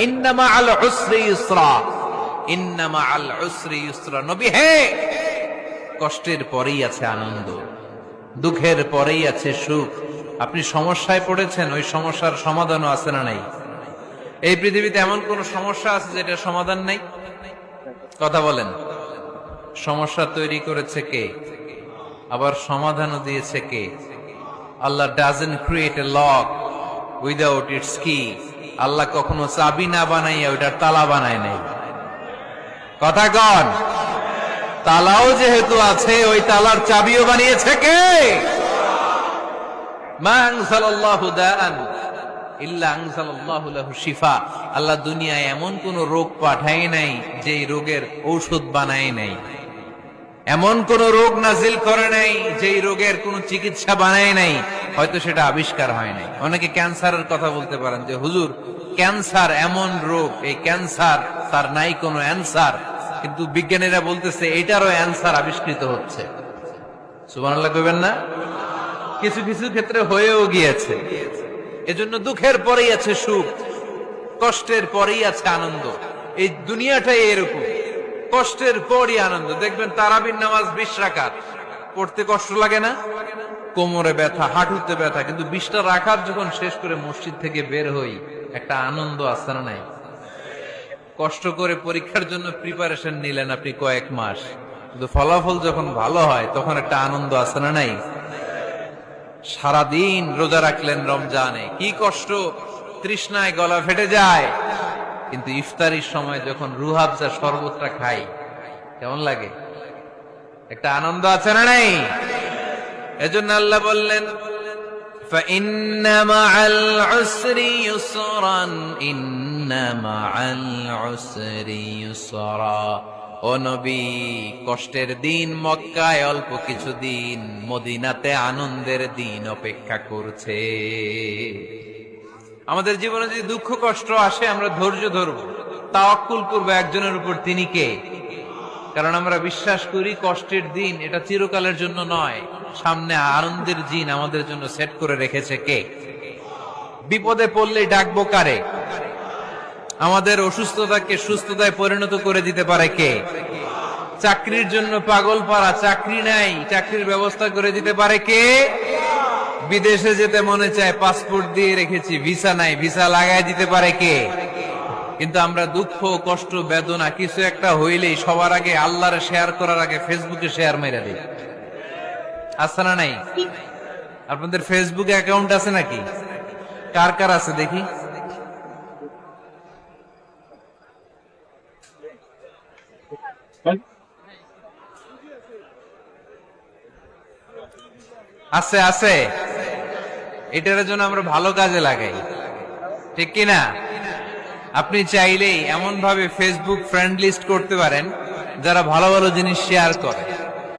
ইন্না মাআল উসরি ইউসরা, ইন্না মাআল উসরি ইউসরা। নবী হে, কষ্টের পরেই আছে আনন্দ, দুঃখের পরেই আছে সুখ। আপনি সমস্যায় পড়েছেন, ওই সমস্যার সমাধানও আছে না নাই? এই পৃথিবীতে এমন কোন সমস্যা আছে যেটার সমাধান নাই? কথা বলেন। সমস্যা তৈরি করেছে কে? আবার সমাধানও দিয়েছে কে? Allah doesn't create a lock without its key. আল্লাহ কখনো চাবি না বানাইয়া ওইটার তালা বানায় নাই। কথা কন। তালাও যেহেতু আছে, ওই তালার চাবিও বানিয়েছে কে? মা আনজালাল্লাহু দাআন ইল্লা আনজালাল্লাহু লাহু শিফা। আল্লাহ দুনিয়ায় এমন কোন রোগ পাঠায় নাই যেই রোগের ঔষধ বানায় নাই, এমন কোন রোগ নাজিল করে নাই যেই রোগের কোন চিকিৎসা বানায় নাই, হয়তো সেটা আবিষ্কার হয় নাই। অনেকে ক্যান্সারের কথা বলতে পারেন যে হুজুর ক্যান্সার এমন রোগ, এই ক্যান্সার তার নাই কোনো অ্যান্সার, কিন্তু বিজ্ঞানীরা বলতেছে এটারও অ্যান্সার আবিষ্কৃত হচ্ছে। সুবহানাল্লাহ কইবেন না? কিছু কিছু ক্ষেত্রে হয়েও গিয়েছে। এজন্য দুঃখের পরেই আছে সুখ, কষ্টের পরেই আছে আনন্দ। এই দুনিয়াটাই এরকম, কষ্টের পরই আনন্দ। দেখবেন তারাবির নামাজ 20 রাকাত পড়তে কষ্ট লাগে না? কোমরে ব্যথা, হাঁটুতে ব্যথা, কিন্তু 20টা রাকাত যখন শেষ করে মসজিদ থেকে বের হই, একটা আনন্দ আছে না নাই? কষ্ট করে পরীক্ষার জন্য প্রিপারেশন নিলেন আপনি কয়েক মাস, কিন্তু ফলাফল যখন ভালো হয় তখন একটা আনন্দ আছে না নাই? সারাদিন রোজা রাখলেন রমজানে, কি কষ্ট, তৃষ্ণায় গলা ফেটে যায়, কিন্তু ইফতারির সময় যখন রুহাবজা শরবতটা খাই কেমন লাগে? একটা আনন্দ আছে না নাই? এজন্য আল্লাহ বললেন فَإِنَّ مَعَ الْعُسْرِ يُسْرًا إِنَّ مَعَ الْعُسْرِ يُسْرًا। ও নবী, কষ্টের দিন মক্কায় অল্প কিছু দিন, মদিনাতে আনন্দের দিন অপেক্ষা করছে। আমাদের জীবনে যদি দুঃখ কষ্ট আসে, আমরা ধৈর্য ধরবো, তাওয়াক্কুল করবো একজনের উপর, তিনি কে? কারণ আমরা বিশ্বাস করি কষ্টের দিন এটা চিরকালের জন্য নয়, সামনে আনন্দের দিন আমাদের জন্য সেট করে রেখেছে কে? বিপদে পড়লে ডাকবো কারে? আমাদের অসুস্থতাকে সুস্থতায় পরিণত করে দিতে পারে কে? চাকরির জন্য পাগল পারা, চাকরি নাই, চাকরির ব্যবস্থা করে দিতে পারে কে? বিদেশে যেতে মনে চায়, পাসপোর্ট দিয়ে রেখেছি, ভিসা নাই, ভিসা লাগাই দিতে পারে কে? কিন্তু আমরা দুঃখ কষ্ট বেদনা কিছু একটা হইলেই সবার আগে আল্লাহরে শেয়ার করার আগে ফেসবুকে শেয়ার মেরে দিই। আছে না নাই? আপনাদের ফেসবুকে অ্যাকাউন্ট আছে নাকি? কার কার আছে দেখি? আছে আছে। এটার জন্য আমরা ভালো কাজে লাগাই, ঠিক কিনা? আপনি চাইলেই এমন ভাবে ফেসবুক ফ্রেন্ড লিস্ট করতে পারেন যারা ভালো ভালো জিনিস শেয়ার করে।